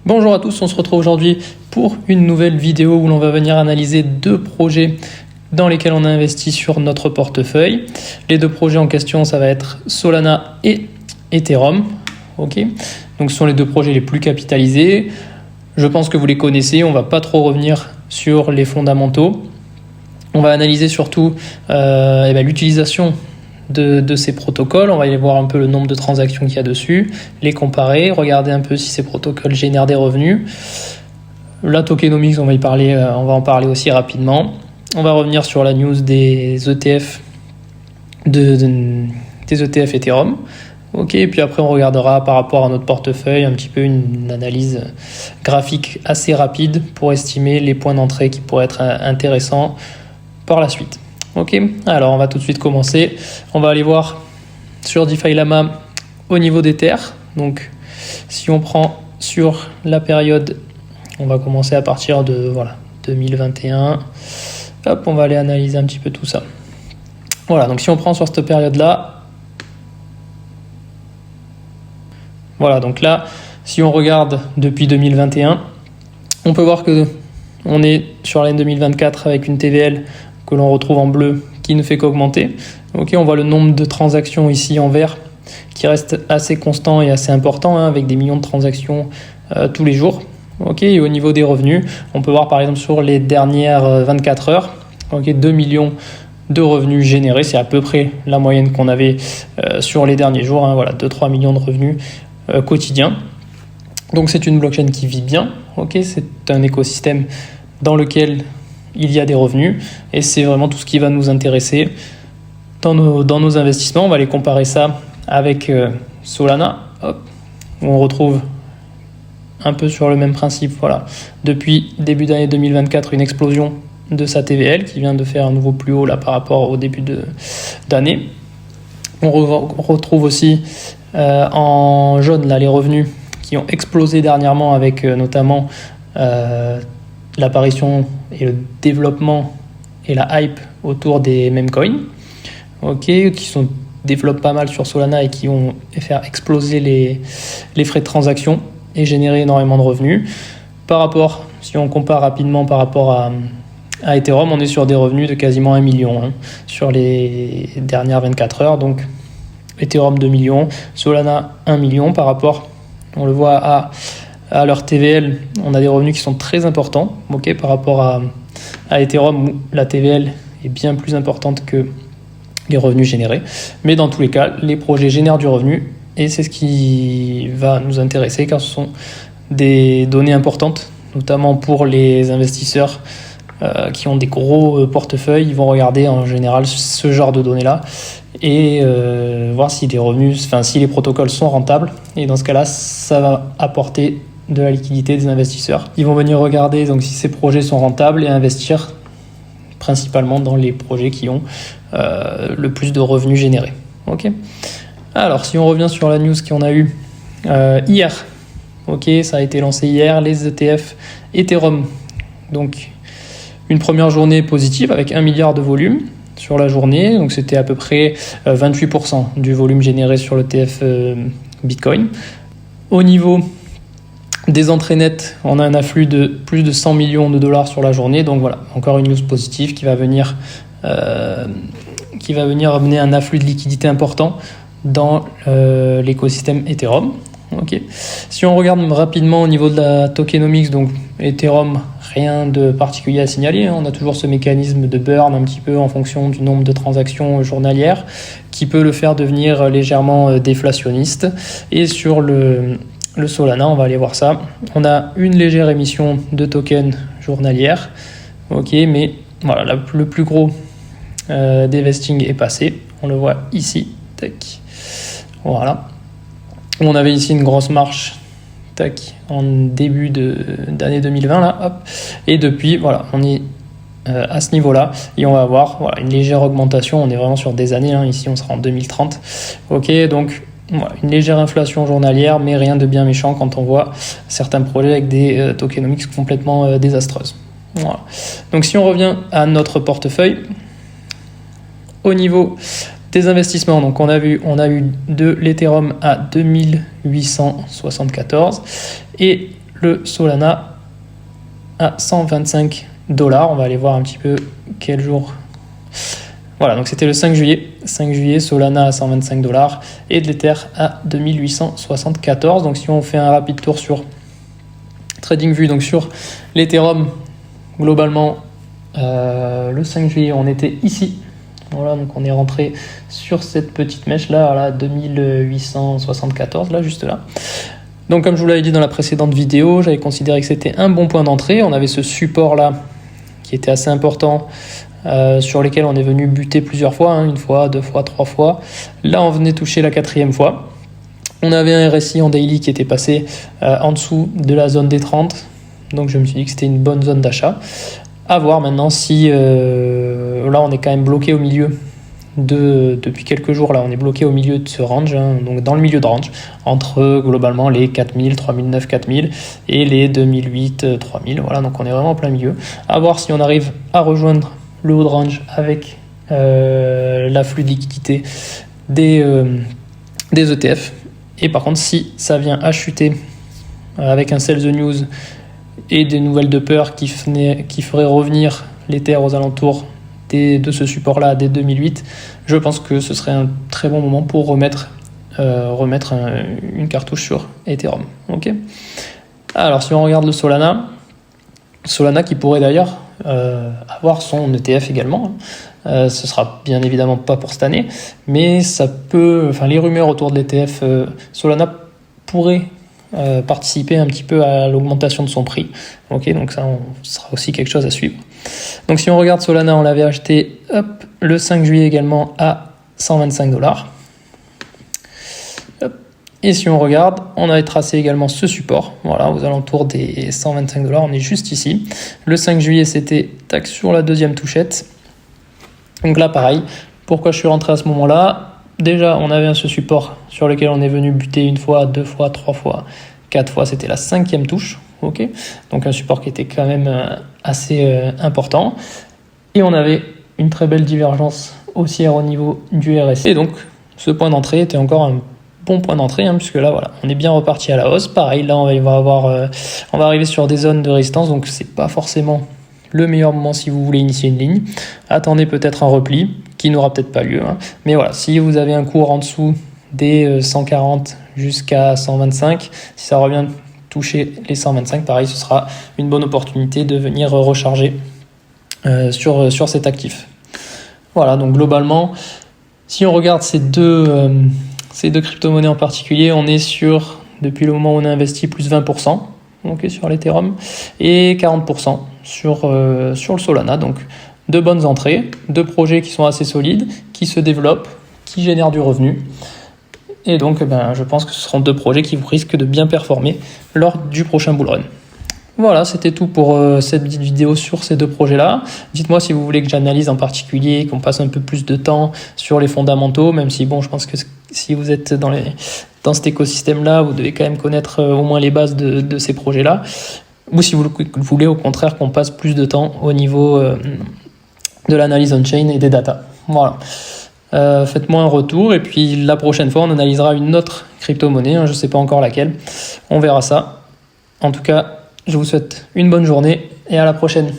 Bonjour à tous, on se retrouve aujourd'hui pour une nouvelle vidéo où l'on va venir analyser deux projets dans lesquels on a investi sur notre portefeuille. Les deux projets en question, ça va être Solana et Ethereum. Ok, donc ce sont les deux projets les plus capitalisés. Je pense que vous les connaissez, on ne va pas trop revenir sur les fondamentaux. On va analyser surtout l'utilisation de ces protocoles. On va aller voir un peu le nombre de transactions qu'il y a dessus, les comparer, regarder un peu si ces protocoles génèrent des revenus. La tokenomics, on va en parler aussi rapidement. On va revenir sur la news des ETF des ETF Ethereum. Ok, et puis après on regardera par rapport à notre portefeuille un petit peu une analyse graphique assez rapide pour estimer les points d'entrée qui pourraient être intéressants par la suite. Ok, alors on va tout de suite commencer. On va aller voir sur DeFi Lama au niveau des terres. Donc si on prend sur la période, on va commencer à partir de 2021. Hop, on va aller analyser un petit peu tout ça. Voilà, donc si on prend sur cette période-là, voilà, donc là, si on regarde depuis 2021, on peut voir que on est sur l'année 2024 avec une TVL que l'on retrouve en bleu qui ne fait qu'augmenter. Ok, on voit le nombre de transactions ici en vert qui reste assez constant et assez important, avec des millions de transactions tous les jours. Ok, et au niveau des revenus, on peut voir par exemple sur les dernières 24 heures, 2 millions de revenus générés, c'est à peu près la moyenne qu'on avait sur les derniers jours, 2-3 millions de revenus quotidiens. Donc c'est une blockchain qui vit bien, c'est un écosystème dans lequel il y a des revenus et c'est vraiment tout ce qui va nous intéresser dans nos investissements. On va aller comparer ça avec Solana, où on retrouve un peu sur le même principe. Voilà. Depuis début d'année 2024, une explosion de sa TVL qui vient de faire un nouveau plus haut là, par rapport au début d'année. On retrouve aussi en jaune là, les revenus qui ont explosé dernièrement avec notamment l'apparition et le développement et la hype autour des meme coins, qui développent pas mal sur Solana et qui vont faire exploser les frais de transaction et générer énormément de revenus. Par rapport, si on compare rapidement par rapport à Ethereum, on est sur des revenus de quasiment 1 million sur les dernières 24 heures. Donc Ethereum 2 millions, Solana 1 million par rapport, on le voit à leur TVL, on a des revenus qui sont très importants, par rapport à Ethereum où la TVL est bien plus importante que les revenus générés. Mais dans tous les cas, les projets génèrent du revenu et c'est ce qui va nous intéresser car ce sont des données importantes, notamment pour les investisseurs qui ont des gros portefeuilles. Ils vont regarder en général ce genre de données-là et voir si les protocoles sont rentables. Et dans ce cas-là, ça va apporter de la liquidité des investisseurs. Ils vont venir regarder donc si ces projets sont rentables et investir principalement dans les projets qui ont le plus de revenus générés. Alors si on revient sur la news qu'on a eue hier, ça a été lancé hier, les ETF Ethereum. Donc une première journée positive avec 1 milliard de volume sur la journée, donc c'était à peu près 28% du volume généré sur l'ETF Bitcoin. Au niveau des entrées nettes, on a un afflux de plus de 100 millions de dollars sur la journée, donc voilà, encore une news positive qui va venir amener un afflux de liquidité important dans l'écosystème Ethereum. Si on regarde rapidement au niveau de la tokenomics, donc Ethereum, rien de particulier à signaler, on a toujours ce mécanisme de burn un petit peu en fonction du nombre de transactions journalières qui peut le faire devenir légèrement déflationniste. Et sur le Solana, on va aller voir ça, on a une légère émission de tokens journalière, mais voilà, le plus gros des vestings est passé, on le voit ici, voilà. On avait ici une grosse marche en début d'année 2020 là, et depuis on est à ce niveau là et on va avoir une légère augmentation. On est vraiment sur des années, ici on sera en 2030. Donc une légère inflation journalière, mais rien de bien méchant quand on voit certains projets avec des tokenomics complètement désastreuses. Voilà. Donc si on revient à notre portefeuille, au niveau des investissements, donc on a eu de l'Ethereum à 2874 et le Solana à 125 $. On va aller voir un petit peu quel jour. Voilà, donc c'était le 5 juillet. 5 juillet, Solana à 125 $, et de l'Ether à 2874. Donc si on fait un rapide tour sur TradingView, donc sur l'Ethereum, globalement, le 5 juillet, on était ici. Voilà, donc on est rentré sur cette petite mèche là, voilà, 2874, là, juste là. Donc comme je vous l'avais dit dans la précédente vidéo, j'avais considéré que c'était un bon point d'entrée. On avait ce support là qui était assez important, sur lesquels on est venu buter plusieurs fois, hein, une fois, deux fois, trois fois. Là on venait toucher la 4e fois. On avait un RSI en daily qui était passé en dessous de la zone des 30. Donc je me suis dit que c'était une bonne zone d'achat. À voir maintenant si là on est quand même bloqué au milieu depuis quelques jours, là on est bloqué au milieu de ce range, hein, donc dans le milieu de range, entre globalement les 4000, 3009, 4000 et les 2008, 3000, voilà, donc on est vraiment en plein milieu. À voir si on arrive à rejoindre le haut de range avec l'afflux de liquidité des ETF, et par contre si ça vient à chuter avec un sell the news et des nouvelles de peur qui feraient revenir l'Ether aux alentours de ce support-là dès 2008, je pense que ce serait un très bon moment pour remettre une cartouche sur Ethereum. Okay. Alors si on regarde le Solana qui pourrait d'ailleurs avoir son ETF également, ce sera bien évidemment pas pour cette année, mais ça peut, les rumeurs autour de l'ETF Solana pourraient participer un petit peu à l'augmentation de son prix. Ok, donc ça sera aussi quelque chose à suivre. Donc si on regarde Solana, on l'avait acheté le 5 juillet également à 125 $. Et si on regarde, on avait tracé également ce support, voilà, aux alentours des 125 $, on est juste ici. Le 5 juillet, c'était tac sur la deuxième touchette. Donc là, pareil, pourquoi je suis rentré à ce moment-là? Déjà, on avait ce support sur lequel on est venu buter une fois, deux fois, trois fois, quatre fois, c'était la 5e touche. Okay, donc un support qui était quand même assez important. Et on avait une très belle divergence haussière au niveau du RSI. Et donc, ce point d'entrée était encore un bon point d'entrée, hein, puisque là, voilà, on est bien reparti à la hausse. Pareil, là, on va arriver sur des zones de résistance, donc c'est pas forcément le meilleur moment si vous voulez initier une ligne. Attendez peut-être un repli, qui n'aura peut-être pas lieu. Hein. Mais voilà, si vous avez un cours en dessous des 140 jusqu'à 125, si ça revient toucher les 125, pareil, ce sera une bonne opportunité de venir recharger sur cet actif. Voilà, donc globalement, si on regarde ces deux crypto-monnaies en particulier, on est sur, depuis le moment où on a investi, plus 20%, okay, sur l'Ethereum, et 40% sur le Solana. Donc de bonnes entrées, deux projets qui sont assez solides, qui se développent, qui génèrent du revenu. Et donc, je pense que ce seront deux projets qui vous risquent de bien performer lors du prochain bull run. Voilà, c'était tout pour cette petite vidéo sur ces deux projets-là. Dites-moi si vous voulez que j'analyse en particulier, qu'on passe un peu plus de temps sur les fondamentaux, même si, je pense que si vous êtes dans cet écosystème-là, vous devez quand même connaître au moins les bases de ces projets-là. Ou si vous voulez, au contraire, qu'on passe plus de temps au niveau de l'analyse on-chain et des data. Voilà. Faites-moi un retour et puis la prochaine fois on analysera une autre crypto-monnaie, je ne sais pas encore laquelle, on verra ça. En tout cas, je vous souhaite une bonne journée et à la prochaine.